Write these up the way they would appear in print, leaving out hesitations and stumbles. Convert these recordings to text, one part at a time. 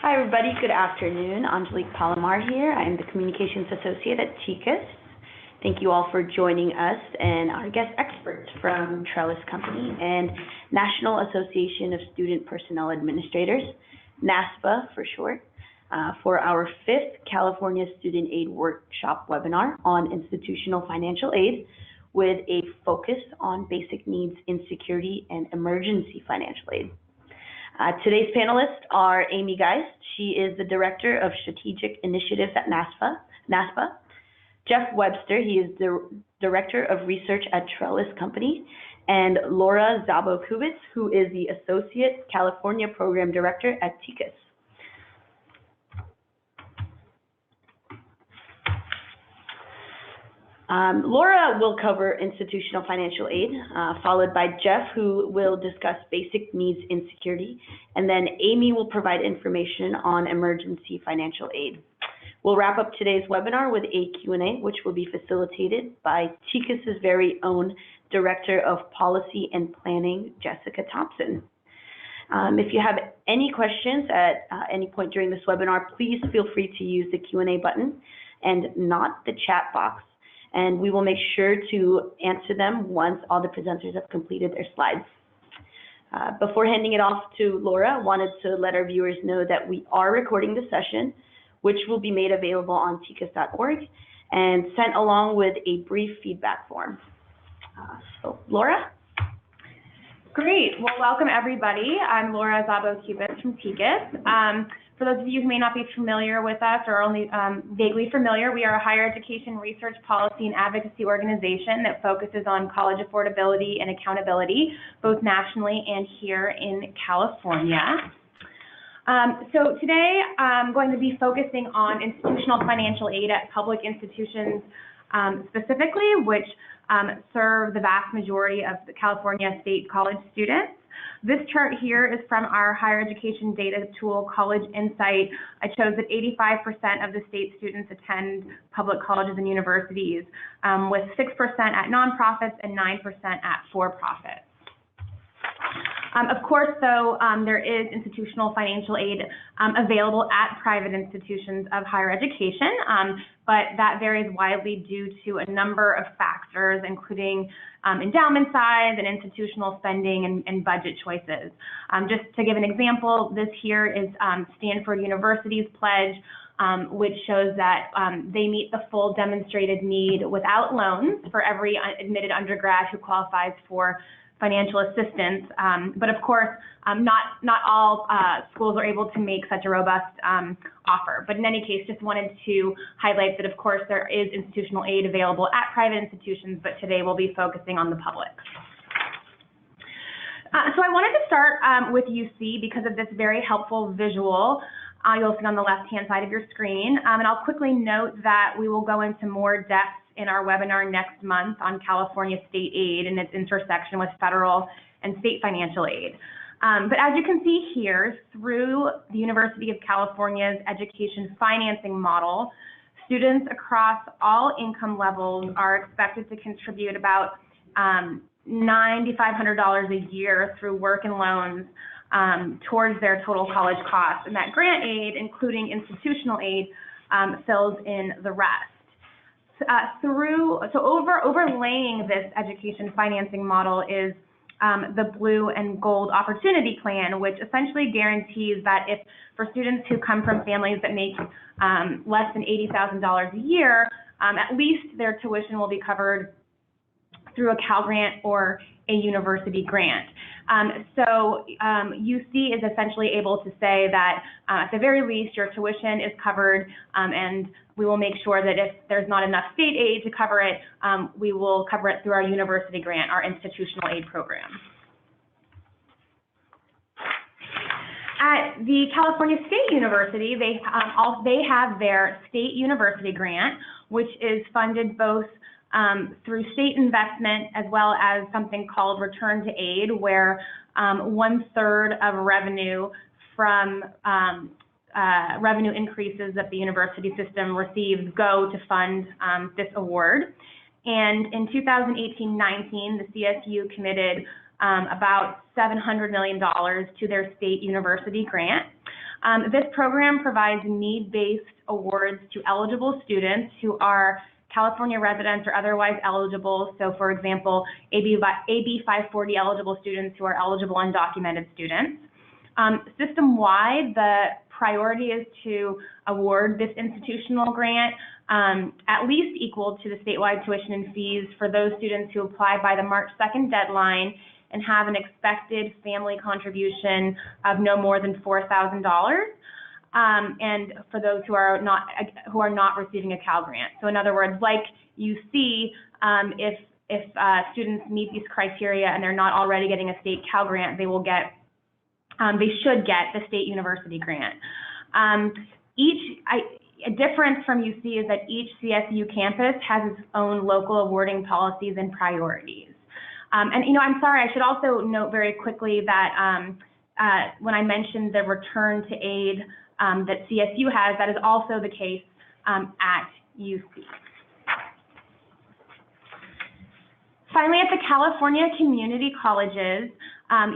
Hi, everybody. Good afternoon. Angelique Palomar here. I am the Communications Associate at TICAS. Thank you all for joining us and our guest experts from Trellis Company and National Association of Student Personnel Administrators, NASPA for short, for our 5th California Student Aid Workshop webinar on institutional financial aid with a focus on basic needs, insecurity, and emergency financial aid. Today's panelists are Amy Geist. She is the Director of Strategic Initiatives at NASPA. Jeff Webster, he is the Director of Research at Trellis Company. And Laura Szabo-Kubitz, who is the Associate California Program Director at TICAS. Laura will cover institutional financial aid, followed by Jeff, who will discuss basic needs insecurity, and then Amy will provide information on emergency financial aid. We'll wrap up today's webinar with a Q&A, which will be facilitated by TICAS's very own Director of Policy and Planning, Jessica Thompson. If you have any questions at any point during this webinar, please feel free to use the Q&A button and not the chat box, and we will make sure to answer them once all the presenters have completed their slides. Before handing it off to Laura, I wanted to let our viewers know that we are recording the session, which will be made available on ticas.org and sent along with a brief feedback form. So, Laura? Great. Well, welcome everybody. I'm Laura Szabo-Kubitz from TICAS. For those of you who may not be familiar with us or only vaguely familiar, we are a higher education research policy and advocacy organization that focuses on college affordability and accountability, both nationally and here in California. So today I'm going to be focusing on institutional financial aid at public institutions specifically, which serve the vast majority of the California state college students. This chart here is from our higher education data tool, College Insight. It shows that 85% of the state students attend public colleges and universities, with 6% at nonprofits and 9% at for-profits. Of course, though, there is institutional financial aid available at private institutions of higher education, but that varies widely due to a number of factors, including endowment size and institutional spending and budget choices. Just to give an example, this here is Stanford University's pledge, which shows that they meet the full demonstrated need without loans for every admitted undergrad who qualifies for financial assistance, but of course, not all schools are able to make such a robust offer. But in any case, just wanted to highlight that, of course, there is institutional aid available at private institutions, but today we'll be focusing on the public. So I wanted to start with UC because of this very helpful visual you'll see on the left-hand side of your screen. And I'll quickly note that we will go into more depth in our webinar next month on California state aid and its intersection with federal and state financial aid. But as you can see here, through the University of California's education financing model, students across all income levels are expected to contribute about $9,500 a year through work and loans towards their total college costs. And that grant aid, including institutional aid, fills in the rest. Overlaying this education financing model is the Blue and Gold Opportunity Plan, which essentially guarantees that if for students who come from families that make less than $80,000 a year, at least their tuition will be covered through a Cal Grant or a university grant. UC is essentially able to say that at the very least your tuition is covered, and we will make sure that if there's not enough state aid to cover it, we will cover it through our university grant, our institutional aid program. At the California State University, they have their state university grant, which is funded both through state investment as well as something called return to aid, where 1/3 of revenue from revenue increases that the university system receives go to fund this award. And in 2018-19, the CSU committed about $700 million to their state university grant. This program provides need-based awards to eligible students who are California residents or otherwise eligible. So for example, AB 540 eligible students who are eligible undocumented students. System-wide, the priority is to award this institutional grant at least equal to the statewide tuition and fees for those students who apply by the March 2nd deadline and have an expected family contribution of no more than $4,000. And for those who are not receiving a Cal Grant. So in other words, like you see, if students meet these criteria and they're not already getting a state Cal Grant, they will get, they should get the state university grant. A difference from UC is that each CSU campus has its own local awarding policies and priorities. And I'm sorry, I should also note very quickly that when I mentioned the return to aid that CSU has, that is also the case at UC. Finally, at the California community colleges,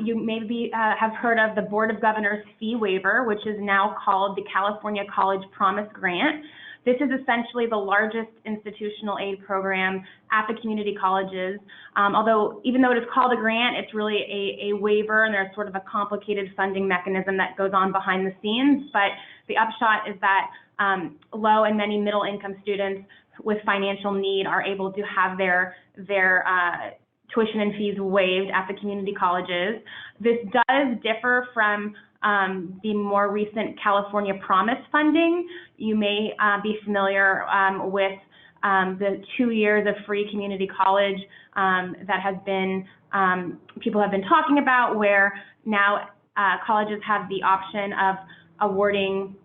you maybe have heard of the Board of Governors fee waiver, which is now called the California College Promise Grant. This is essentially the largest institutional aid program at the community colleges. Although, even though it is called a grant, it's really a waiver, and there's sort of a complicated funding mechanism that goes on behind the scenes. But the upshot is that low and many middle income students with financial need are able to have their tuition and fees waived at the community colleges. This does differ from the more recent California Promise funding. You may be familiar with the 2 years of free community college that has been, people have been talking about, where now colleges have the option of waiving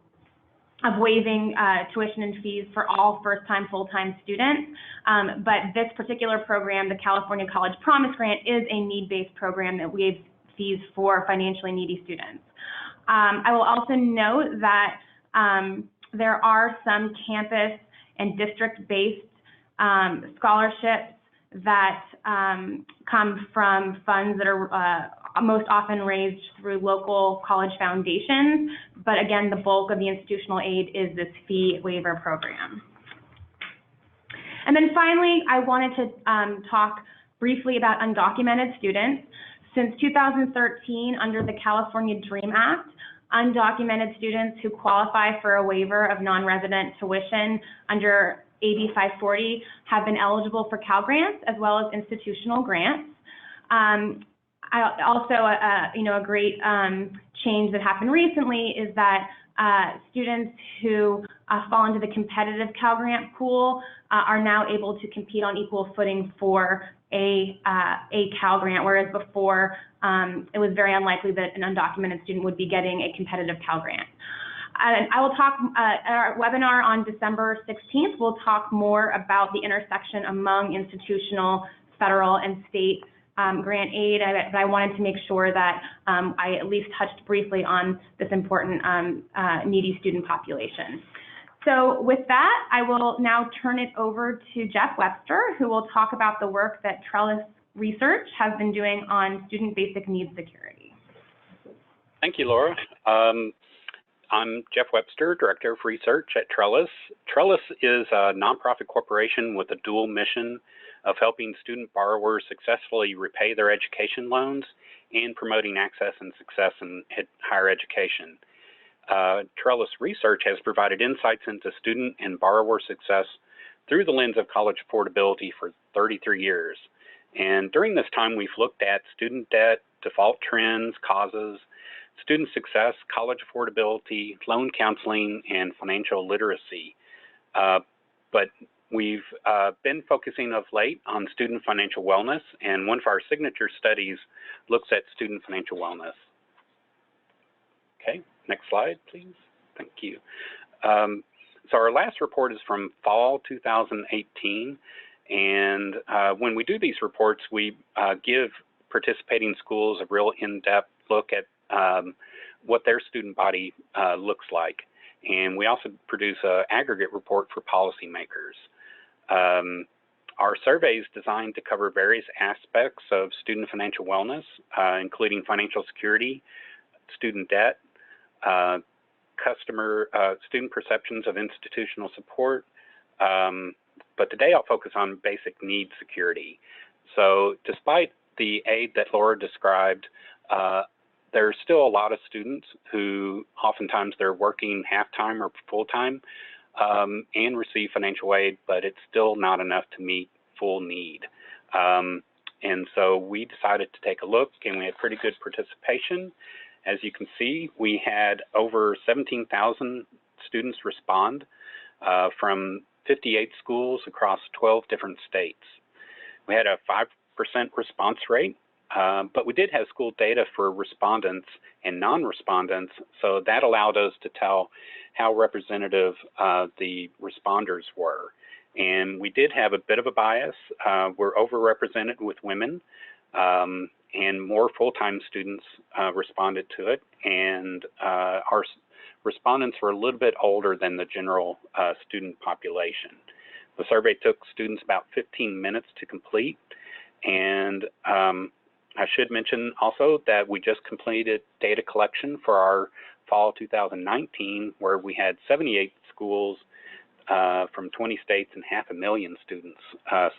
tuition and fees for all first-time, full-time students. But this particular program, the California College Promise Grant, is a need-based program that waives fees for financially needy students. I will also note that there are some campus and district-based scholarships that come from funds that are most often raised through local college foundations. But again, the bulk of the institutional aid is this fee waiver program. And then finally, I wanted to talk briefly about undocumented students. Since 2013, under the California DREAM Act, undocumented students who qualify for a waiver of non-resident tuition under AB 540 have been eligible for Cal Grants as well as institutional grants. Also, a great change that happened recently is that students who fall into the competitive Cal Grant pool are now able to compete on equal footing for a Cal Grant, whereas before it was very unlikely that an undocumented student would be getting a competitive Cal Grant. I will talk at our webinar on December 16th. We'll talk more about the intersection among institutional, federal, and state grant aid, but I wanted to make sure that I at least touched briefly on this important needy student population. So with that, I will now turn it over to Jeff Webster, who will talk about the work that Trellis Research has been doing on student basic needs security. Thank you, Laura. I'm Jeff Webster, Director of Research at Trellis. Trellis is a nonprofit corporation with a dual mission of helping student borrowers successfully repay their education loans and promoting access and success in higher education. Trellis Research has provided insights into student and borrower success through the lens of college affordability for 33 years. And during this time, we've looked at student debt, default trends, causes, student success, college affordability, loan counseling, and financial literacy. But we've been focusing of late on student financial wellness, and one of our signature studies looks at student financial wellness. Okay, next slide, please. Thank you. So our last report is from fall 2018, and when we do these reports, we give participating schools a real in-depth look at what their student body looks like. And we also produce an aggregate report for policymakers. Our survey is designed to cover various aspects of student financial wellness, including financial security, student debt, student perceptions of institutional support, but today I'll focus on basic need security. So despite the aid that Laura described, there's still a lot of students who oftentimes they're working half-time or full-time and receive financial aid, but it's still not enough to meet full need. And so we decided to take a look, and we had pretty good participation. As you can see, we had over 17,000 students respond from 58 schools across 12 different states. We had a 5% response rate, but we did have school data for respondents and non-respondents, so that allowed us to tell how representative the responders were. And we did have a bit of a bias. We're overrepresented with women, and more full-time students responded to it, and our respondents were a little bit older than the general student population. The survey took students about 15 minutes to complete, and I should mention also that we just completed data collection for our fall 2019, where we had 78 schools from 20 states and 500,000 students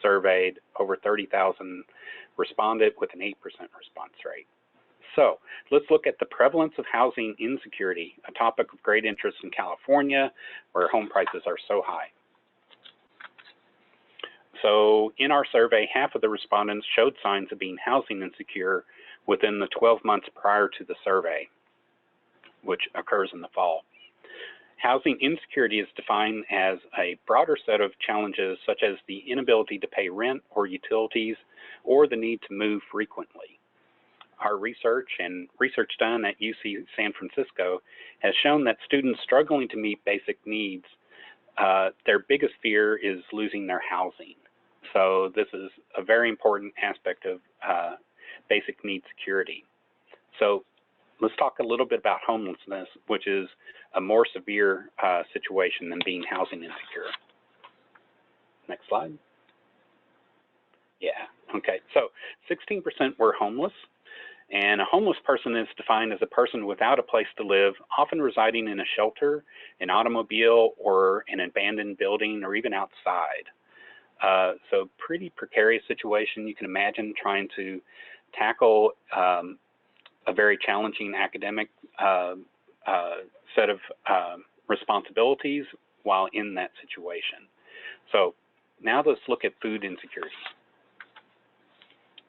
surveyed. Over 30,000 responded with an 8% response rate. So let's look at the prevalence of housing insecurity, a topic of great interest in California, where home prices are so high. So in our survey, half of the respondents showed signs of being housing insecure within the 12 months prior to the survey, which occurs in the fall. Housing insecurity is defined as a broader set of challenges such as the inability to pay rent or utilities or the need to move frequently. Our research and research done at UC San Francisco has shown that students struggling to meet basic needs, their biggest fear is losing their housing. So this is a very important aspect of basic need security. So let's talk a little bit about homelessness, which is a more severe situation than being housing insecure. Next slide. Yeah, okay. So 16% were homeless, and a homeless person is defined as a person without a place to live, often residing in a shelter, an automobile, or an abandoned building, or even outside. So pretty precarious situation. You can imagine trying to tackle a very challenging academic set of responsibilities while in that situation. So now let's look at food insecurity.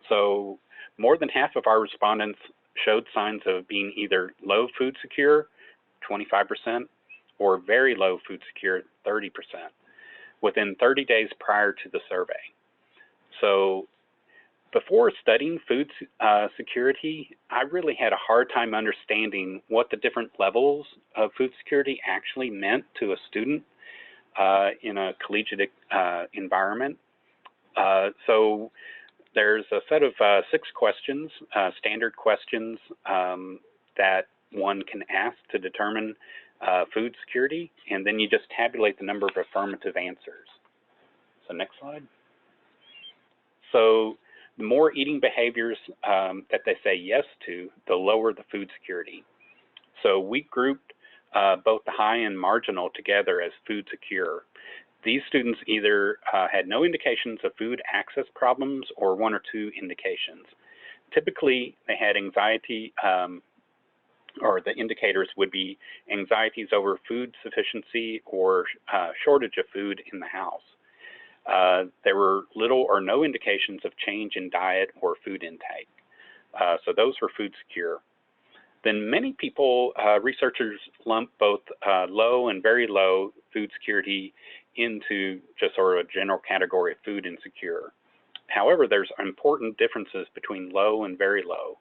So more than half of our respondents showed signs of being either low food secure, 25%, or very low food secure, 30%, within 30 days prior to the survey. So before studying food security, I really had a hard time understanding what the different levels of food security actually meant to a student in a collegiate environment. So there's a set of 6 questions, standard questions that one can ask to determine food security, and then you just tabulate the number of affirmative answers. So next slide. So the more eating behaviors that they say yes to, the lower the food security. So we grouped both the high and marginal together as food secure. These students either had no indications of food access problems or 1 or 2 indications. Typically, they had anxiety, or the indicators would be anxieties over food sufficiency or shortage of food in the house. There were little or no indications of change in diet or food intake. So those were food secure. Then many people, researchers lump both low and very low food security into just sort of a general category of food insecure. However, there's important differences between low and very low,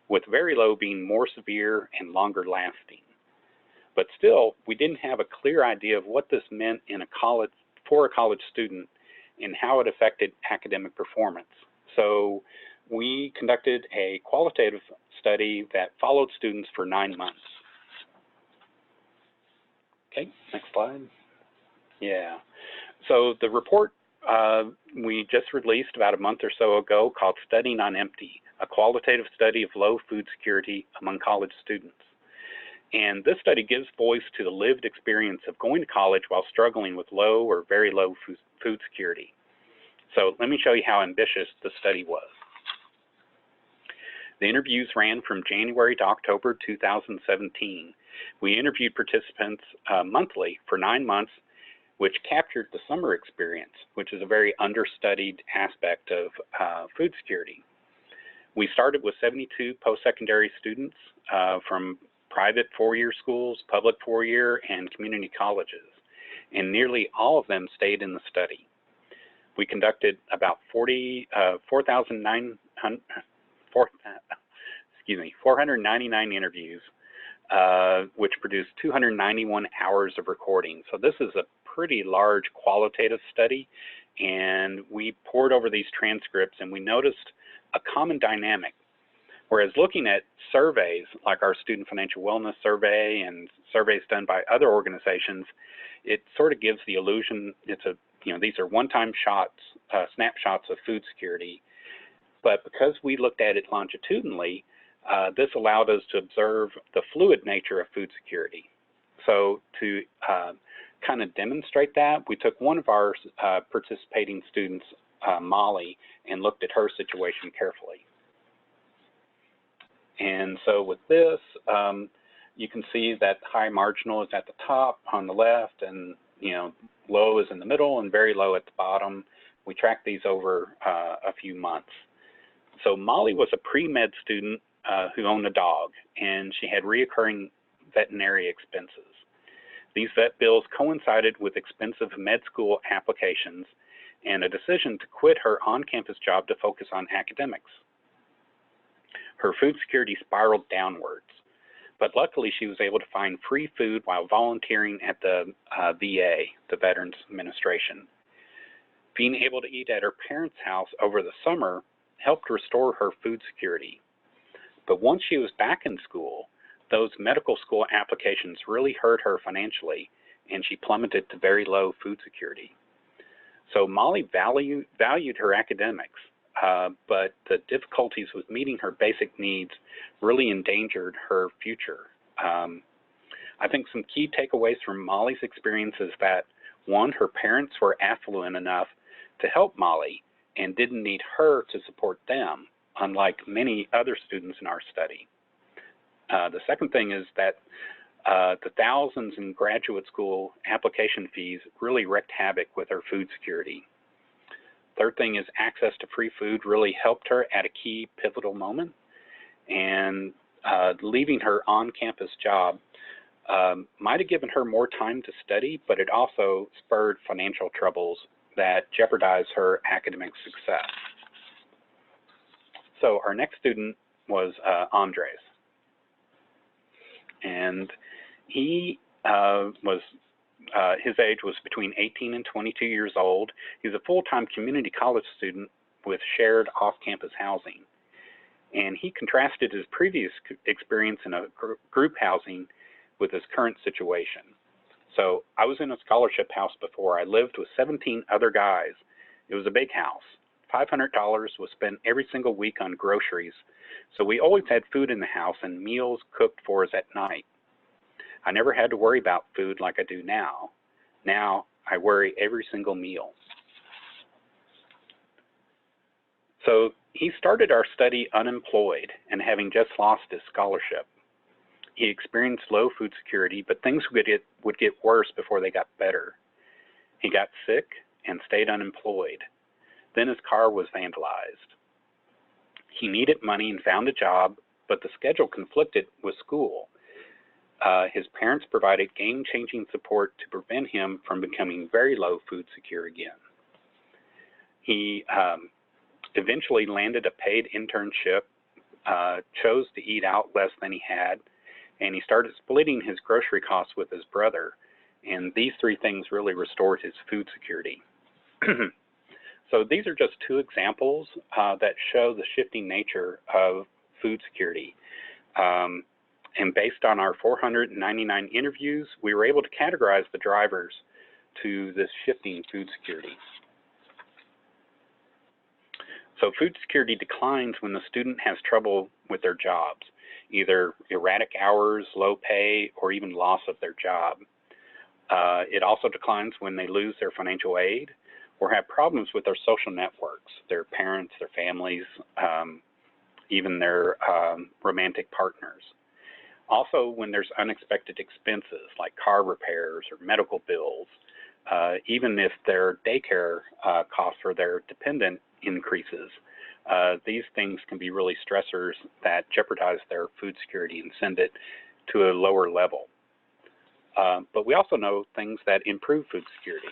with very low being more severe and longer lasting. But still, we didn't have a clear idea of what this meant in a college, for a college student, and how it affected academic performance. So we conducted a qualitative study that followed students for 9 months. Okay, next slide. Yeah, so the report we just released about a month or so ago called Studying on Empty, a qualitative study of low food security among college students. And this study gives voice to the lived experience of going to college while struggling with low or very low food security. So let me show you how ambitious the study was. The interviews ran from January to October 2017. We interviewed participants monthly for 9 months, which captured the summer experience, which is a very understudied aspect of food security. We started with 72 post-secondary students from private four-year schools, public four-year, and community colleges, and nearly all of them stayed in the study. We conducted about 499 interviews, which produced 291 hours of recording. So this is a pretty large qualitative study, and we pored over these transcripts and we noticed a common dynamic. Whereas looking at surveys like our Student Financial Wellness Survey and surveys done by other organizations, it sort of gives the illusion these are one-time snapshots of food security. But because we looked at it longitudinally, this allowed us to observe the fluid nature of food security. So to kind of demonstrate that, we took one of our participating students, Molly, and looked at her situation carefully. And so with this, you can see that high marginal is at the top on the left, and low is in the middle and very low at the bottom. We tracked these over a few months. So Molly was a pre-med student who owned a dog, and she had reoccurring veterinary expenses. These vet bills coincided with expensive med school applications and a decision to quit her on-campus job to focus on academics. Her food security spiraled downwards, but luckily she was able to find free food while volunteering at the VA, the Veterans Administration. Being able to eat at her parents' house over the summer helped restore her food security. But once she was back in school, those medical school applications really hurt her financially, and she plummeted to very low food security. So Molly valued her academics, but the difficulties with meeting her basic needs really endangered her future. I think some key takeaways from Molly's experience is that, one, her parents were affluent enough to help Molly and didn't need her to support them, unlike many other students in our study. The second thing is that the thousands in graduate school application fees really wreaked havoc with her food security. Third thing is access to free food really helped her at a key pivotal moment, and leaving her on-campus job might have given her more time to study, but it also spurred financial troubles that jeopardized her academic success. So our next student was Andres, and he his age was between 18 and 22 years old. He's a full-time community college student with shared off-campus housing. And he contrasted his previous experience in a group housing with his current situation. So I was in a scholarship house before. I lived with 17 other guys. It was a big house. $500 was spent every single week on groceries. So we always had food in the house and meals cooked for us at night. I never had to worry about food like I do now. Now I worry every single meal. So he started our study unemployed and having just lost his scholarship. He experienced low food security, but things would get worse before they got better. He got sick and stayed unemployed. Then his car was vandalized. He needed money and found a job, but the schedule conflicted with school. His parents provided game-changing support to prevent him from becoming very low food secure again. He eventually landed a paid internship, chose to eat out less than he had, and he started splitting his grocery costs with his brother. And these three things really restored his food security. So these are just two examples that show the shifting nature of food security. And based on our 499 interviews, we were able to categorize the drivers to this shifting food security. So food security declines when the student has trouble with their jobs. either erratic hours, low pay, or even loss of their job. It also declines when they lose their financial aid or have problems with their social networks, their parents, their families, even their romantic partners. Also, when there's unexpected expenses like car repairs or medical bills, even if their daycare costs for their dependent increases, these things can be really stressors that jeopardize their food security and send it to a lower level. But we also know things that improve food security.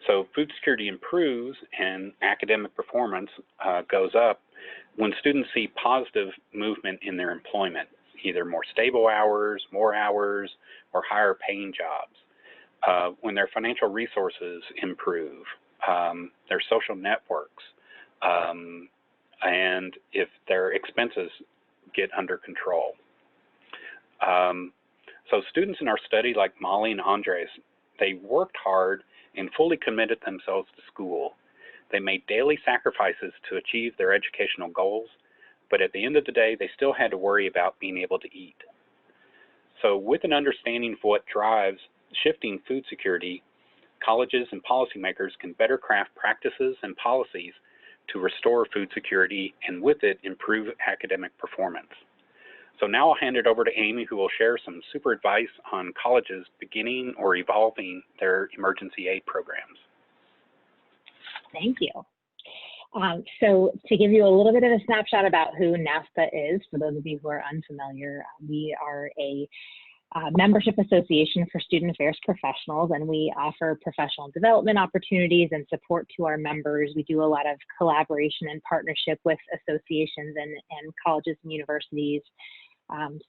So food security improves and academic performance goes up when students see positive movement in their employment, either more stable hours, more hours, or higher paying jobs. When their financial resources improve, their social networks, and if their expenses get under control. So students in our study, like Molly and Andres, they worked hard and fully committed themselves to school. They made daily sacrifices to achieve their educational goals, but at the end of the day, they still had to worry about being able to eat. So with an understanding of what drives shifting food security, colleges and policymakers can better craft practices and policies to restore food security and with it improve academic performance. So now I'll hand it over to Amy, who will share some super advice on colleges beginning or evolving their emergency aid programs. Thank you. So to give you a little bit of a snapshot about who NASPA is, for those of you who are unfamiliar, we are a membership association for student affairs professionals, and we offer professional development opportunities and support to our members. We do a lot of collaboration and partnership with associations and colleges and universities.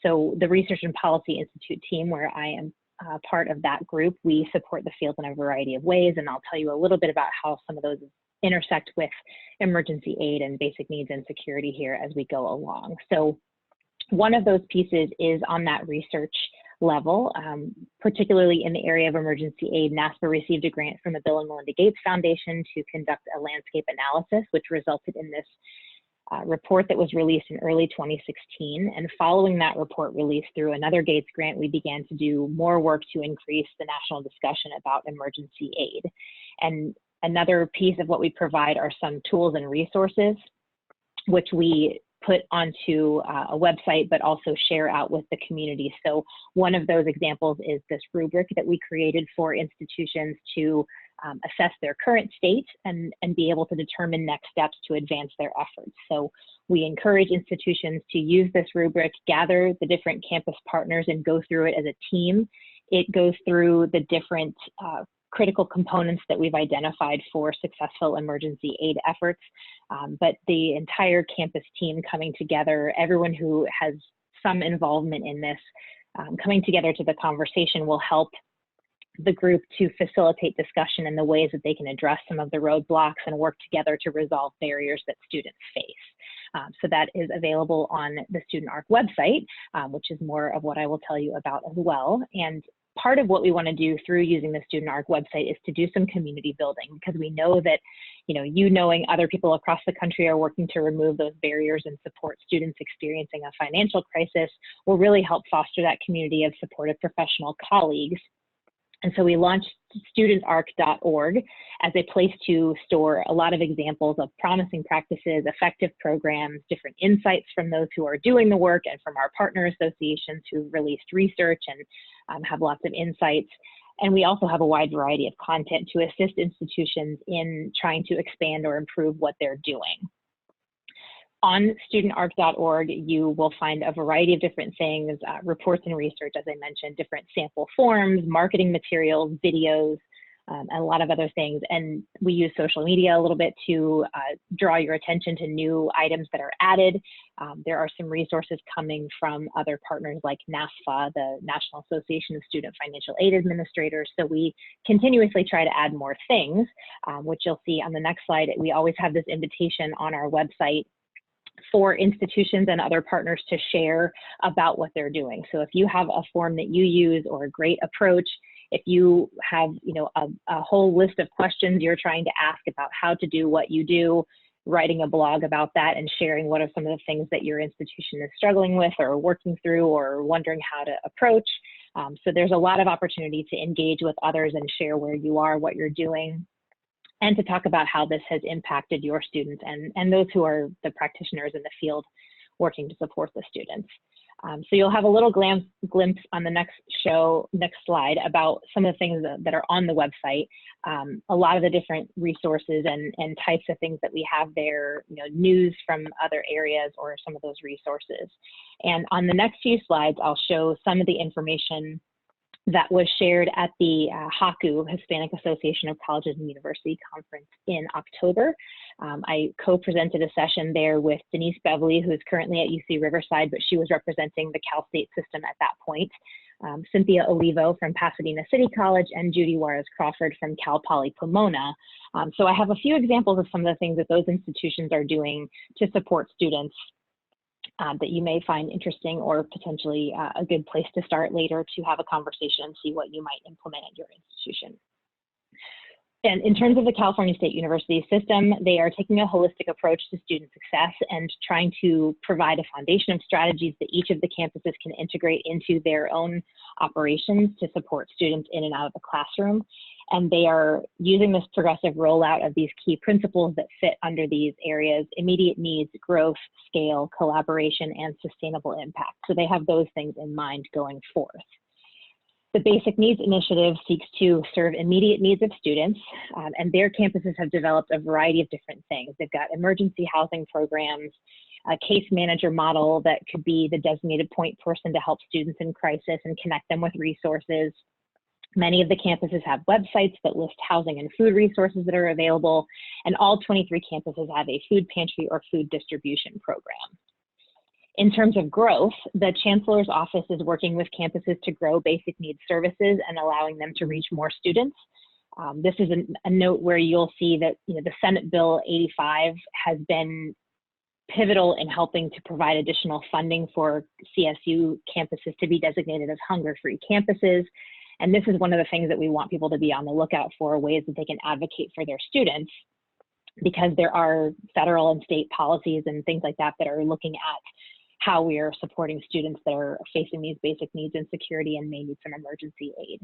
So the Research and Policy Institute team, where I am part of that group, we support the field in a variety of ways, and I'll tell you a little bit about how some of those intersect with emergency aid and basic needs and security here as we go along. So one of those pieces is on that research level, particularly in the area of emergency aid. NASPA received a grant from the Bill and Melinda Gates Foundation to conduct a landscape analysis, which resulted in this report that was released in early 2016. And following that report release through another Gates grant, we began to do more work to increase the national discussion about emergency aid. And another piece of what we provide are some tools and resources, which we put onto a website, but also share out with the community. So one of those examples is this rubric that we created for institutions to assess their current state and be able to determine next steps to advance their efforts. So we encourage institutions to use this rubric, gather the different campus partners and go through it as a team. It goes through the different critical components that we've identified for successful emergency aid efforts, but the entire campus team coming together, everyone who has some involvement in this, coming together to the conversation will help the group to facilitate discussion in the ways that they can address some of the roadblocks and work together to resolve barriers that students face. So that is available on the Student ARC website, which is more of what I will tell you about as well. And part of what we want to do through using the Student ARC website is to do some community building, because we know that, you knowing other people across the country are working to remove those barriers and support students experiencing a financial crisis will really help foster that community of supportive professional colleagues. And so we launched studentarc.org as a place to store a lot of examples of promising practices, effective programs, different insights from those who are doing the work and from our partner associations who released research and have lots of insights. And we also have a wide variety of content to assist institutions in trying to expand or improve what they're doing. On studentarc.org, you will find a variety of different things, reports and research, as I mentioned, different sample forms, marketing materials, videos, and a lot of other things. And we use social media a little bit to draw your attention to new items that are added. There are some resources coming from other partners like NASFA, the National Association of Student Financial Aid Administrators. So we continuously try to add more things, which you'll see on the next slide. We always have this invitation on our website for institutions and other partners to share about what they're doing. So if you have a form that you use or a great approach, if you have a whole list of questions you're trying to ask about how to do what you do, writing a blog about that and sharing what are some of the things that your institution is struggling with or working through or wondering how to approach. So there's a lot of opportunity to engage with others and share where you are, what you're doing, and to talk about how this has impacted your students and those who are the practitioners in the field working to support the students. So you'll have a little glimpse on the next slide about some of the things that are on the website. A lot of the different resources and types of things that we have there, news from other areas or some of those resources. And on the next few slides, I'll show some of the information that was shared at the HACU, Hispanic Association of Colleges and University Conference in October. I co-presented a session there with Denise Beverly, who is currently at UC Riverside, but she was representing the Cal State system at that point. Cynthia Olivo from Pasadena City College and Judy Juarez Crawford from Cal Poly Pomona. So I have a few examples of some of the things that those institutions are doing to support students that you may find interesting or potentially a good place to start later to have a conversation and see what you might implement at your institution. And in terms of the California State University system, they are taking a holistic approach to student success and trying to provide a foundation of strategies that each of the campuses can integrate into their own operations to support students in and out of the classroom. And they are using this progressive rollout of these key principles that fit under these areas: immediate needs, growth, scale, collaboration, and sustainable impact. So they have those things in mind going forth. The Basic Needs Initiative seeks to serve immediate needs of students, and their campuses have developed a variety of different things. They've got emergency housing programs, a case manager model that could be the designated point person to help students in crisis and connect them with resources. Many of the campuses have websites that list housing and food resources that are available, and all 23 campuses have a food pantry or food distribution program. In terms of growth, the Chancellor's Office is working with campuses to grow basic needs services and allowing them to reach more students. This is a note where you'll see that the Senate Bill 85 has been pivotal in helping to provide additional funding for CSU campuses to be designated as hunger-free campuses. And this is one of the things that we want people to be on the lookout for, ways that they can advocate for their students, because there are federal and state policies and things like that that are looking at how we are supporting students that are facing these basic needs insecurity and may need some emergency aid.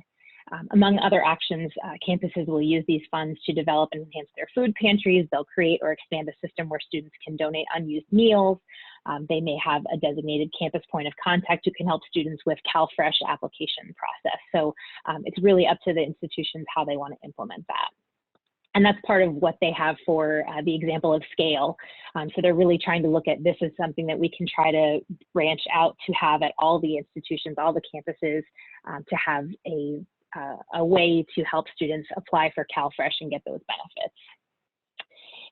Among other actions, campuses will use these funds to develop and enhance their food pantries. They'll create or expand a system where students can donate unused meals. They may have a designated campus point of contact who can help students with CalFresh application process. So it's really up to the institutions how they want to implement that. And that's part of what they have for the example of scale. So they're really trying to look at this as something that we can try to branch out to have at all the institutions, all the campuses, to have a way to help students apply for CalFresh and get those benefits.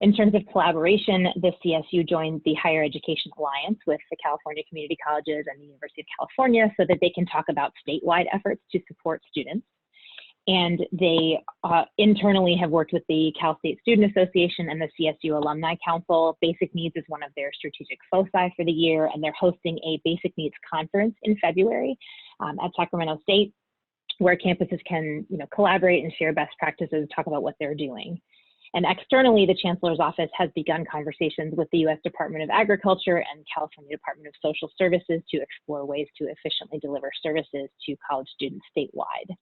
In terms of collaboration, the CSU joined the Higher Education Alliance with the California Community Colleges and the University of California so that they can talk about statewide efforts to support students. And they internally have worked with the Cal State Student Association and the CSU Alumni Council. Basic Needs is one of their strategic foci for the year, and they're hosting a Basic Needs conference in February at Sacramento State, where campuses can collaborate and share best practices, talk about what they're doing. And externally, the Chancellor's Office has begun conversations with the U.S. Department of Agriculture and California Department of Social Services to explore ways to efficiently deliver services to college students statewide.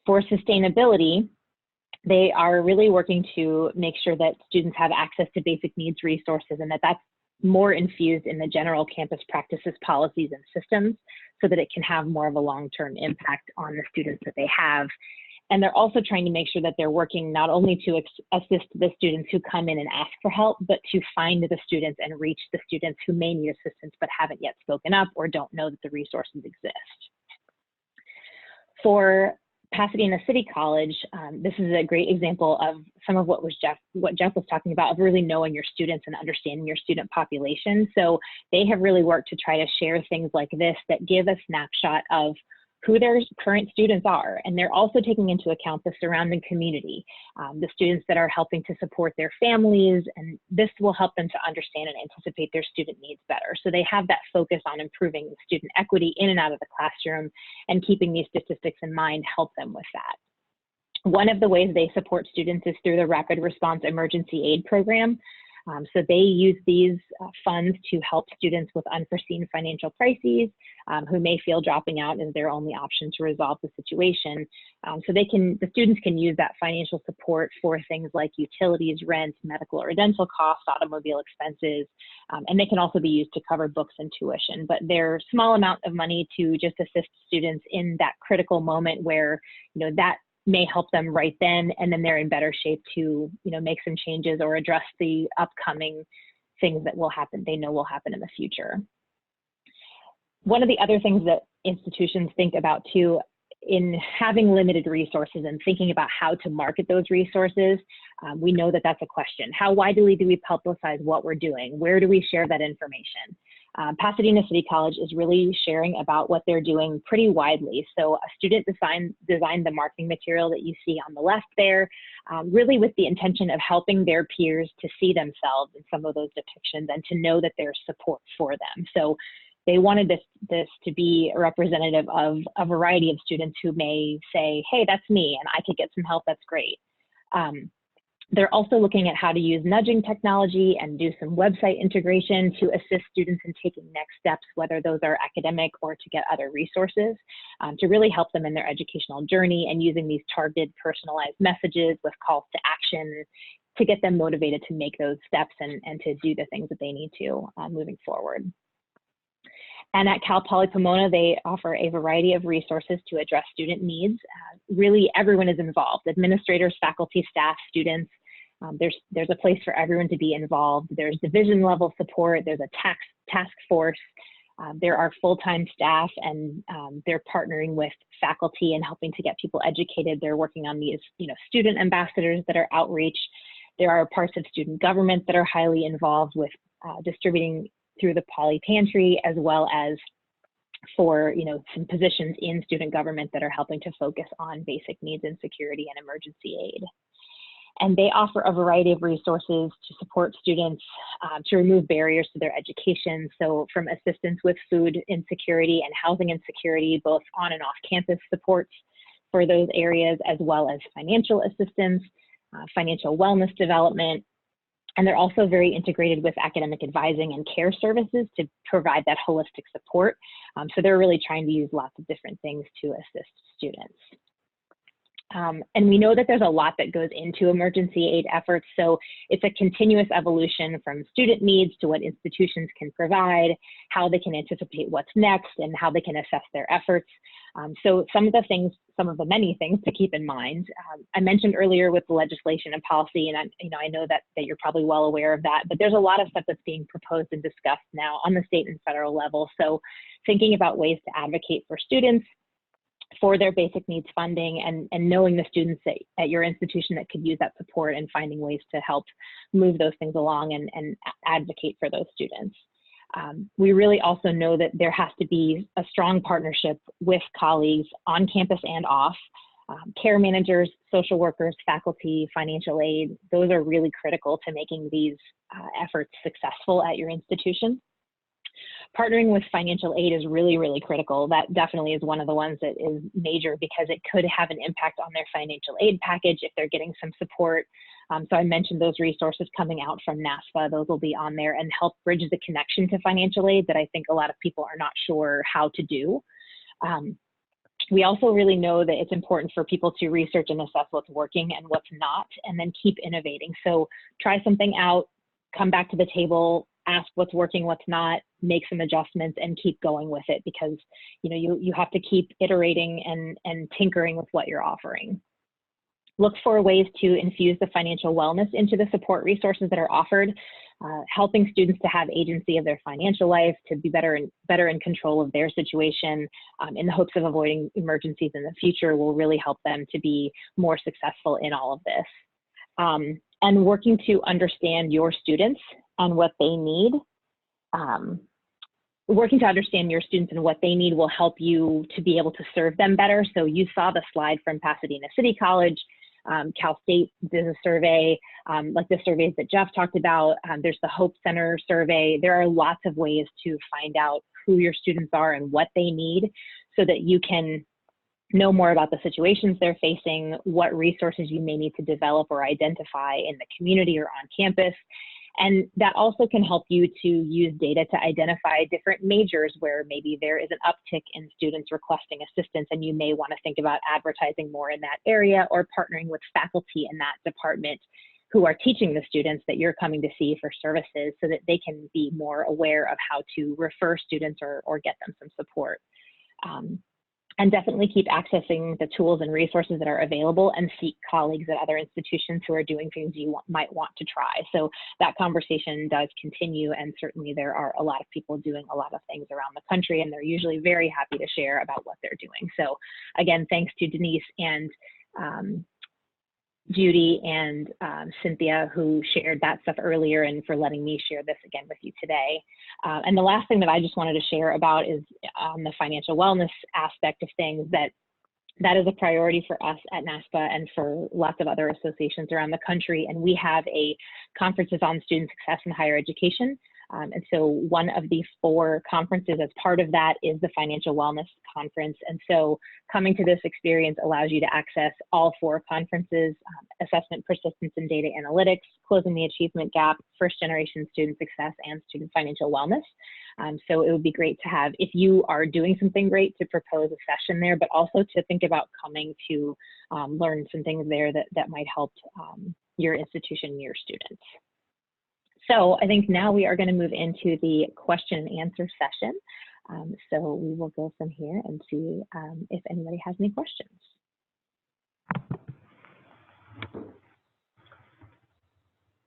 For sustainability, they are really working to make sure that students have access to basic needs resources and that that's more infused in the general campus practices, policies, and systems so that it can have more of a long-term impact on the students that they have. And they're also trying to make sure that they're working not only to assist the students who come in and ask for help, but to find the students and reach the students who may need assistance but haven't yet spoken up or don't know that the resources exist. For Pasadena City College, this is a great example of some of what Jeff was talking about, of really knowing your students and understanding your student population. So they have really worked to try to share things like this that give a snapshot of who their current students are. And they're also taking into account the surrounding community, the students that are helping to support their families, and this will help them to understand and anticipate their student needs better. So they have that focus on improving student equity in and out of the classroom, and keeping these statistics in mind help them with that. One of the ways they support students is through the Rapid Response Emergency Aid Program. So they use these funds to help students with unforeseen financial crises who may feel dropping out is their only option to resolve the situation. So the students can use that financial support for things like utilities, rent, medical or dental costs, automobile expenses, and they can also be used to cover books and tuition. But they're small amount of money to just assist students in that critical moment where, that may help them right then, and then they're in better shape to, make some changes or address the upcoming things that will happen, they know will happen in the future. One of the other things that institutions think about too, in having limited resources and thinking about how to market those resources, we know that that's a question. How widely do we publicize what we're doing? Where do we share that information? Pasadena City College is really sharing about what they're doing pretty widely. So a student designed the marketing material that you see on the left there, really with the intention of helping their peers to see themselves in some of those depictions and to know that there's support for them. So they wanted this to be a representative of a variety of students who may say, hey, that's me, and I could get some help, that's great. They're also looking at how to use nudging technology and do some website integration to assist students in taking next steps, whether those are academic or to get other resources, to really help them in their educational journey, and using these targeted personalized messages with calls to action to get them motivated to make those steps and to do the things that they need to moving forward. And at Cal Poly Pomona, they offer a variety of resources to address student needs. Really, everyone is involved: administrators, faculty, staff, students. There's a place for everyone to be involved. There's division level support. There's a task force. There are full-time staff, and they're partnering with faculty and helping to get people educated. They're working on these, student ambassadors that are outreach. There are parts of student government that are highly involved with distributing through the Poly Pantry, as well as for, some positions in student government that are helping to focus on basic needs and security and emergency aid. And they offer a variety of resources to support students to remove barriers to their education. So from assistance with food insecurity and housing insecurity, both on and off campus supports for those areas, as well as financial assistance, financial wellness development. And they're also very integrated with academic advising and care services to provide that holistic support. So they're really trying to use lots of different things to assist students. And we know that there's a lot that goes into emergency aid efforts. So it's a continuous evolution from student needs to what institutions can provide, how they can anticipate what's next, and how they can assess their efforts. So some of the many things to keep in mind. I mentioned earlier with the legislation and policy, and I know that you're probably well aware of that, but there's a lot of stuff that's being proposed and discussed now on the state and federal level. So thinking about ways to advocate for students for their basic needs funding, and knowing the students at your institution that could use that support, and finding ways to help move those things along and advocate for those students. We really also know that there has to be a strong partnership with colleagues on campus and off. Care managers, social workers, faculty, financial aid, those are really critical to making these efforts successful at your institution. Partnering with financial aid is really, really critical. That definitely is one of the ones that is major, because it could have an impact on their financial aid package if they're getting some support. So I mentioned those resources coming out from NASFA. Those will be on there and help bridge the connection to financial aid that I think a lot of people are not sure how to do. We also really know that it's important for people to research and assess what's working and what's not, and then keep innovating. So try something out, come back to the table, ask what's working, what's not, make some adjustments, and keep going with it, because you have to keep iterating and tinkering with what you're offering. Look for ways to infuse the financial wellness into the support resources that are offered, helping students to have agency of their financial life, to be better in control of their situation, in the hopes of avoiding emergencies in the future, will really help them to be more successful in all of this. And working to understand your students and what they need. Working to understand your students and what they need will help you to be able to serve them better. So you saw the slide from Pasadena City College. Cal State did a survey, like the surveys that Jeff talked about. There's the Hope Center survey. There are lots of ways to find out who your students are and what they need, so that you can know more about the situations they're facing, what resources you may need to develop or identify in the community or on campus. And that also can help you to use data to identify different majors where maybe there is an uptick in students requesting assistance, and you may want to think about advertising more in that area or partnering with faculty in that department who are teaching the students that you're coming to see for services, so that they can be more aware of how to refer students or get them some support. And definitely keep accessing the tools and resources that are available, and seek colleagues at other institutions who are doing things you might want to try. So that conversation does continue, and certainly there are a lot of people doing a lot of things around the country, and they're usually very happy to share about what they're doing. So again, thanks to Denise and Judy and Cynthia, who shared that stuff earlier, and for letting me share this again with you today. And the last thing that I just wanted to share about is on the financial wellness aspect of things, that is a priority for us at NASPA and for lots of other associations around the country. And we have a conferences on student success in higher education. And so one of the 4 conferences as part of that is the Financial Wellness Conference. And so coming to this experience allows you to access all 4 conferences: assessment, persistence, and data analytics, closing the achievement gap, first generation student success, and student financial wellness. So it would be great to have, if you are doing something great, to propose a session there, but also to think about coming to learn some things there that might help your institution, your students. So I think now we are going to move into the question and answer session. So we will go from here and see if anybody has any questions.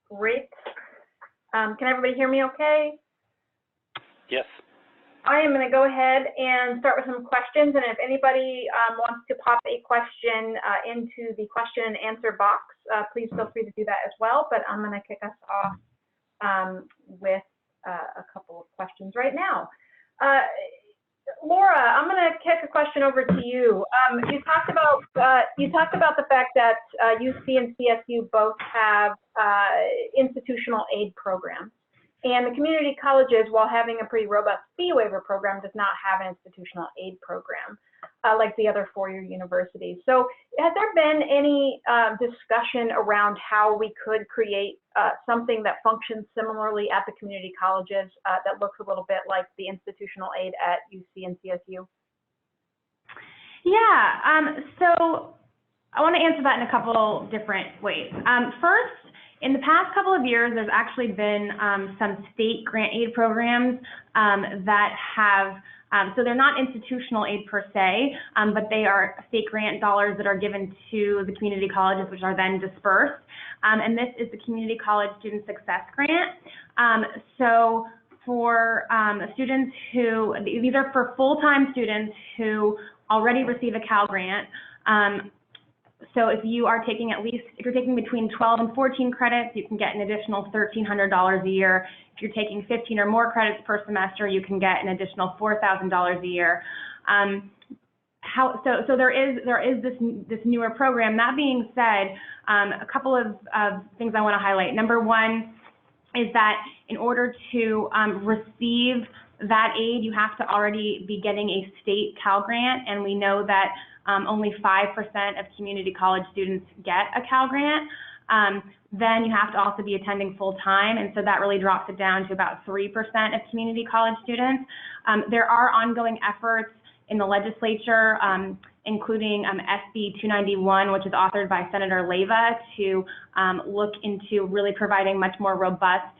Great. Can everybody hear me okay? Yes. I am going to go ahead and start with some questions, and if anybody wants to pop a question into the question and answer box, please feel free to do that as well, but I'm going to kick us off with a couple of questions right now. Laura, I'm going to kick a question over to you. You talked about the fact that UC and CSU both have institutional aid programs, and the community colleges, while having a pretty robust fee waiver program, does not have an institutional aid program like the other 4-year universities. So has there been any discussion around how we could create something that functions similarly at the community colleges that looks a little bit like the institutional aid at UC and CSU? Yeah, so I want to answer that in a couple different ways. First, in the past couple of years, there's actually been some state grant aid programs that have, so they're not institutional aid per se, but they are state grant dollars that are given to the community colleges, which are then dispersed. And this is the Community College Student Success Grant. So for students who, these are for full-time students who already receive a Cal Grant. So if you are taking if you're taking between 12 and 14 credits, you can get an additional $1,300 a year. If you're taking 15 or more credits per semester, you can get an additional $4,000 a year. So there is this newer program. That being said, a couple of things I want to highlight. Number one is that in order to receive that aid, you have to already be getting a state Cal Grant, and we know that only 5% of community college students get a Cal Grant. Then you have to also be attending full time, and so that really drops it down to about 3% of community college students. There are ongoing efforts in the legislature, including SB 291, which is authored by Senator Leyva, to look into really providing much more robust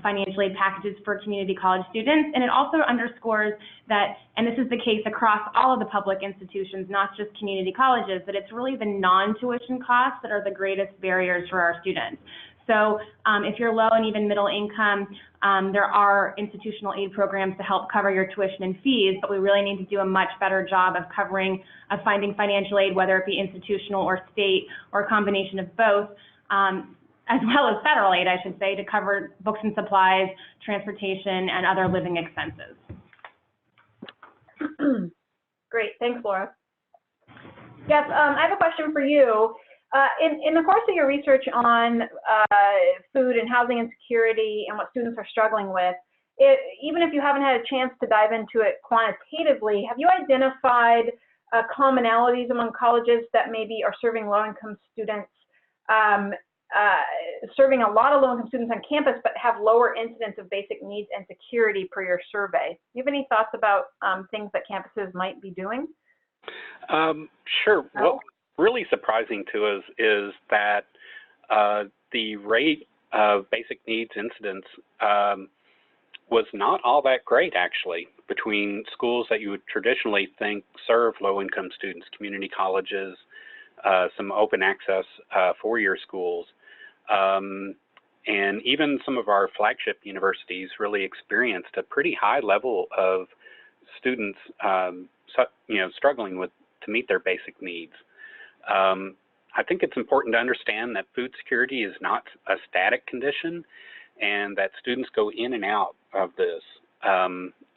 financial aid packages for community college students. And it also underscores that, and this is the case across all of the public institutions, not just community colleges, that it's really the non-tuition costs that are the greatest barriers for our students. So if you're low and even middle income, there are institutional aid programs to help cover your tuition and fees, but we really need to do a much better job of finding financial aid, whether it be institutional or state or a combination of both, as well as federal aid, I should say, to cover books and supplies, transportation, and other living expenses. Great, thanks, Laura. Yes, I have a question for you. In the course of your research on food and housing insecurity and what students are struggling with, even if you haven't had a chance to dive into it quantitatively, have you identified commonalities among colleges that maybe are serving low-income students, serving a lot of low-income students on campus, but have lower incidence of basic needs and security per your survey. Do you have any thoughts about things that campuses might be doing? Sure. What's really surprising to us is that the rate of basic needs incidents was not all that great, actually, between schools that you would traditionally think serve low-income students, community colleges, some open access four-year schools, and even some of our flagship universities really experienced a pretty high level of students, struggling to meet their basic needs. I think it's important to understand that food security is not a static condition, and that students go in and out of this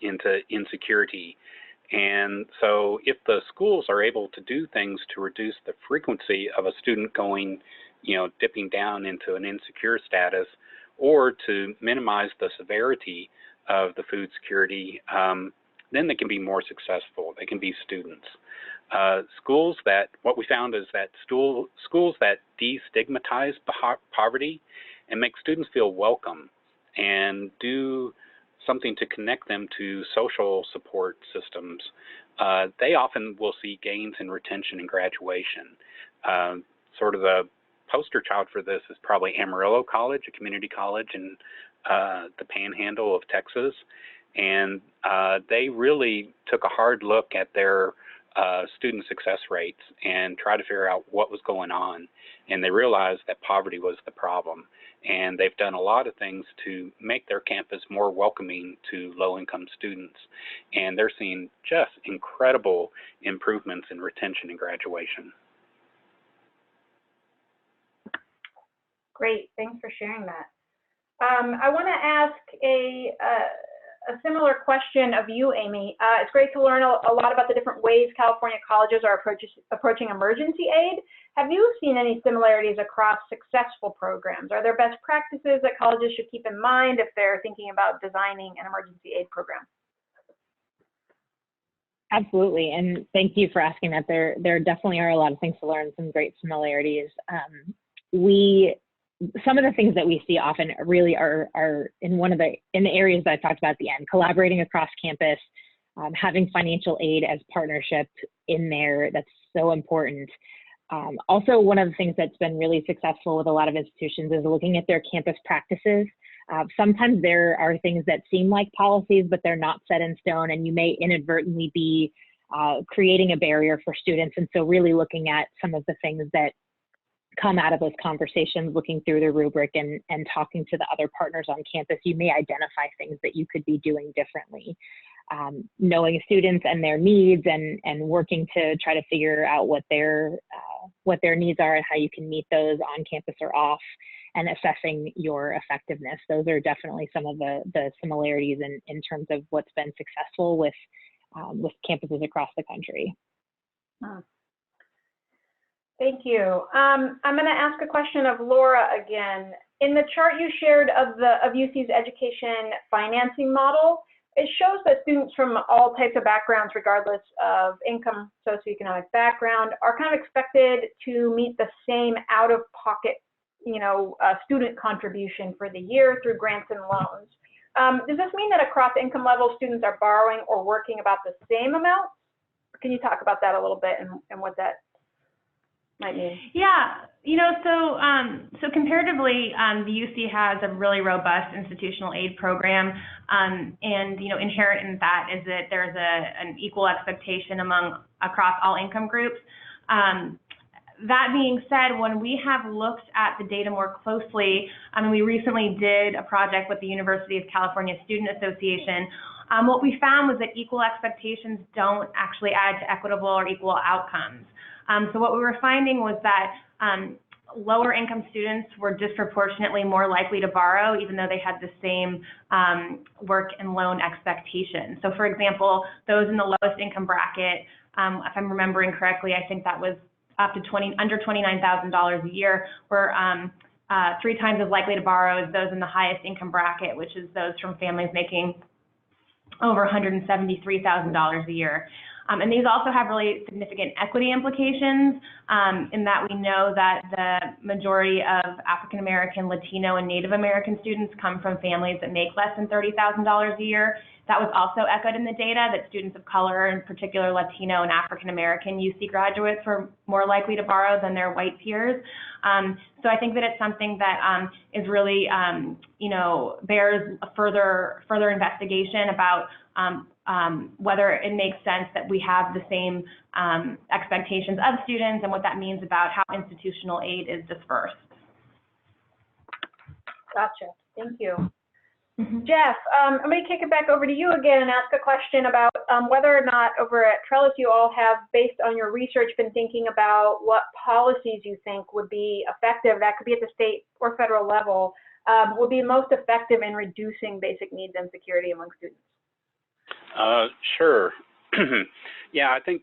into insecurity. And so if the schools are able to do things to reduce the frequency of a student going, dipping down into an insecure status, or to minimize the severity of the food security, then they can be more successful. They can be students. What we found is that schools that destigmatize poverty and make students feel welcome and do something to connect them to social support systems, they often will see gains in retention and graduation. Sort of the poster child for this is probably Amarillo College, a community college in the Panhandle of Texas. And they really took a hard look at their student success rates and tried to figure out what was going on. And they realized that poverty was the problem. And they've done a lot of things to make their campus more welcoming to low-income students. And they're seeing just incredible improvements in retention and graduation. Great, thanks for sharing that. I want to ask a similar question of you, Amy. It's great to learn a lot about the different ways California colleges are approaching emergency aid. Have you seen any similarities across successful programs? Are there best practices that colleges should keep in mind if they're thinking about designing an emergency aid program? Absolutely, and thank you for asking that. There definitely are a lot of things to learn, some great similarities. Some of the things that we see often really are in the areas that I talked about at the end, collaborating across campus, having financial aid as partnership in there, that's so important. Also, one of the things that's been really successful with a lot of institutions is looking at their campus practices. Sometimes there are things that seem like policies, but they're not set in stone, and you may inadvertently be creating a barrier for students. And so really looking at some of the things that come out of those conversations, looking through the rubric and talking to the other partners on campus, you may identify things that you could be doing differently. Knowing students and their needs and working to try to figure out what their needs are and how you can meet those on campus or off, and assessing your effectiveness. Those are definitely some of the similarities in terms of what's been successful with campuses across the country. Thank you. I'm going to ask a question of Laura again. In the chart you shared of UC's education financing model, it shows that students from all types of backgrounds, regardless of income, socioeconomic background, are kind of expected to meet the same out-of-pocket, student contribution for the year through grants and loans. Does this mean that across income levels, students are borrowing or working about the same amount? Can you talk about that a little bit and what that might mean? Yeah, so comparatively, the UC has a really robust institutional aid program, and inherent in that is that there's an equal expectation across all income groups. That being said, when we have looked at the data more closely, we recently did a project with the University of California Student Association. What we found was that equal expectations don't actually add to equitable or equal outcomes. So what we were finding was that lower income students were disproportionately more likely to borrow, even though they had the same work and loan expectations. So for example, those in the lowest income bracket, if I'm remembering correctly, I think that was up to under $29,000 a year, were 3 times as likely to borrow as those in the highest income bracket, which is those from families making over $173,000 a year. And these also have really significant equity implications in that we know that the majority of African American, Latino, and Native American students come from families that make less than $30,000 a year. That was also echoed in the data that students of color, in particular Latino and African American UC graduates, were more likely to borrow than their white peers. So I think that it's something that is really, bears a further investigation about whether it makes sense that we have the same expectations of students and what that means about how institutional aid is dispersed. Gotcha. Thank you. Jeff, I'm going to kick it back over to you again and ask a question about whether or not over at Trellis you all have, based on your research, been thinking about what policies you think would be effective, that could be at the state or federal level, would be most effective in reducing basic needs insecurity among students. Sure. Yeah, I think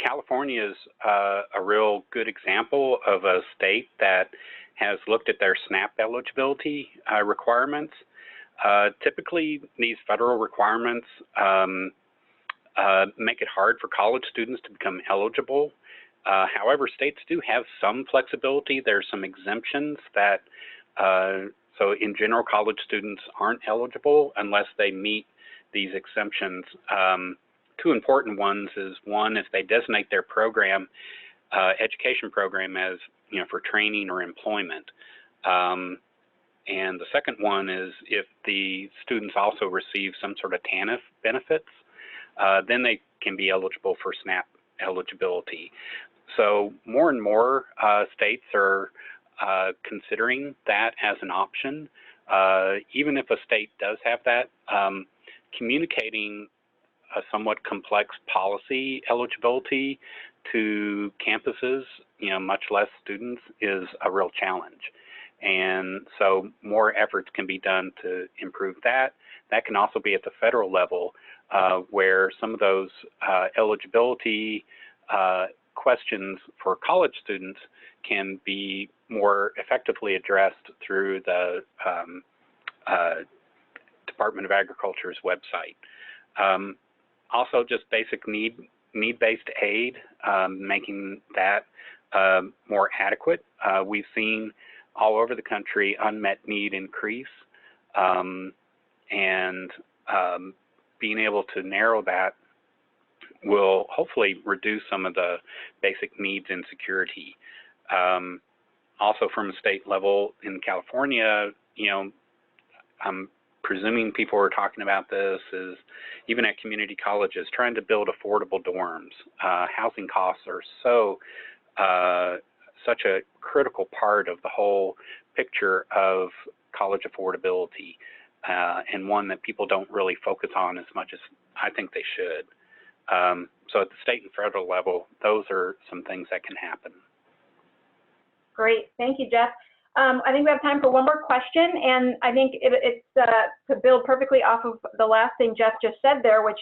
California is a real good example of a state that has looked at their SNAP eligibility requirements. Typically, these federal requirements make it hard for college students to become eligible. However, states do have some flexibility. There's some exemptions that, so in general, college students aren't eligible unless they meet these exemptions. Two important ones is, one, if they designate their program, education program as, for training or employment. And the second one is if the students also receive some sort of TANF benefits, then they can be eligible for SNAP eligibility. So more and more states are considering that as an option. Even if a state does have that, communicating a somewhat complex policy eligibility to campuses, much less students, is a real challenge. And so more efforts can be done to improve that. That can also be at the federal level, where some of those eligibility questions for college students can be more effectively addressed through the Department of Agriculture's website. Also, just basic need-based aid, making that more adequate. We've seen all over the country unmet need increase, and being able to narrow that will hopefully reduce some of the basic needs insecurity. Also, from a state level in California, I'm presuming people are talking about this, is even at community colleges, trying to build affordable dorms. Housing costs are such a critical part of the whole picture of college affordability, and one that people don't really focus on as much as I think they should. So at the state and federal level, those are some things that can happen. Great, thank you, Jeff. I think we have time for one more question, and I think it's to build perfectly off of the last thing Jeff just said there, which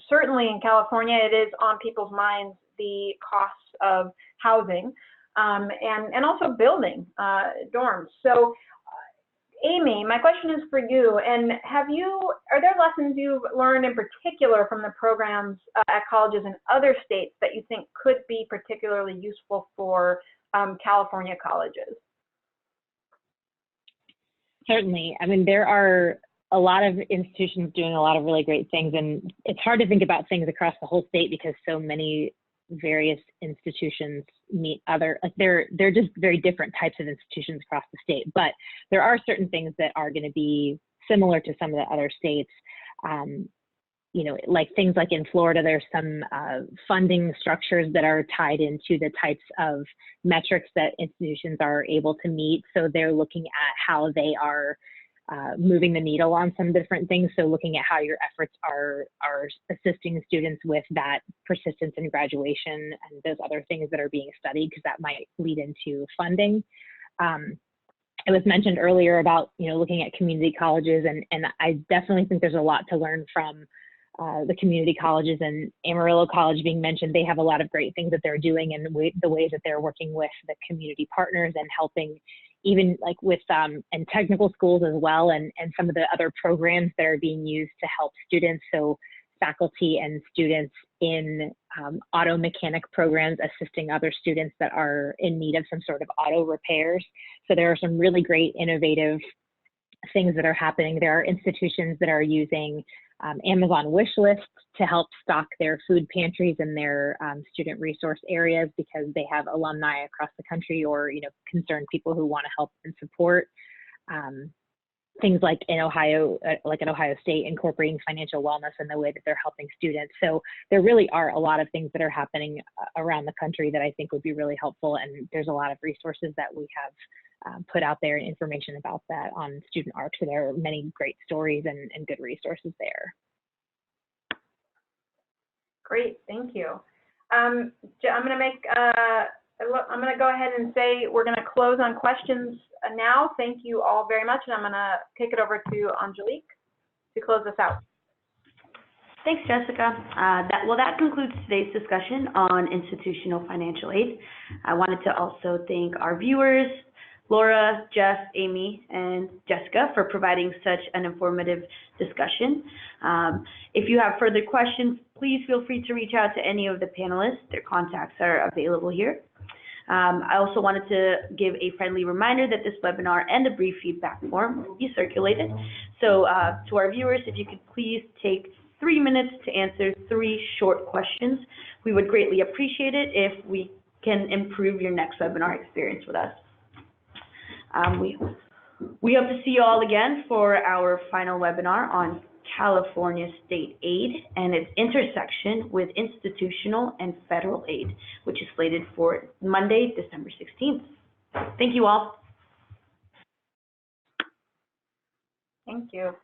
certainly in California it is on people's minds, the costs of housing and also building dorms. So Amy, my question is for you, and are there lessons you've learned in particular from the programs at colleges in other states that you think could be particularly useful for California colleges? Certainly. I mean, there are a lot of institutions doing a lot of really great things, and it's hard to think about things across the whole state because so many various institutions meet they're just very different types of institutions across the state. But there are certain things that are going to be similar to some of the other states. Like things like in Florida, there's some funding structures that are tied into the types of metrics that institutions are able to meet. So they're looking at how they are moving the needle on some different things. So looking at how your efforts are assisting students with that persistence in graduation and those other things that are being studied, because that might lead into funding. It was mentioned earlier about, looking at community colleges, and I definitely think there's a lot to learn from the community colleges, and Amarillo College being mentioned. They have a lot of great things that they're doing, and the ways that they're working with the community partners and helping even like with and technical schools as well, and some of the other programs that are being used to help students. So faculty and students in auto mechanic programs, assisting other students that are in need of some sort of auto repairs. So there are some really great innovative things that are happening. There are institutions that are using Amazon wish lists to help stock their food pantries in their student resource areas because they have alumni across the country or, you know, concerned people who want to help and support. Things like in Ohio, like at Ohio State, incorporating financial wellness in the way that they're helping students. So there really are a lot of things that are happening around the country that I think would be really helpful. And there's a lot of resources that we have put out there and information about that on Student Arc. So there are many great stories and good resources there. Great, thank you. I'm going to go ahead and say we're going to close on questions now. Thank you all very much, and I'm going to kick it over to Angelique to close us out. Thanks, Jessica. That concludes today's discussion on institutional financial aid. I wanted to also thank our viewers, Laura, Jeff, Amy, and Jessica for providing such an informative discussion. If you have further questions, please feel free to reach out to any of the panelists. Their contacts are available here. I also wanted to give a friendly reminder that this webinar and a brief feedback form will be circulated. So to our viewers, if you could please take 3 minutes to answer 3 short questions, we would greatly appreciate it if we can improve your next webinar experience with us. We hope to see you all again for our final webinar on California state aid and its intersection with institutional and federal aid, which is slated for Monday, December 16th. Thank you all. Thank you.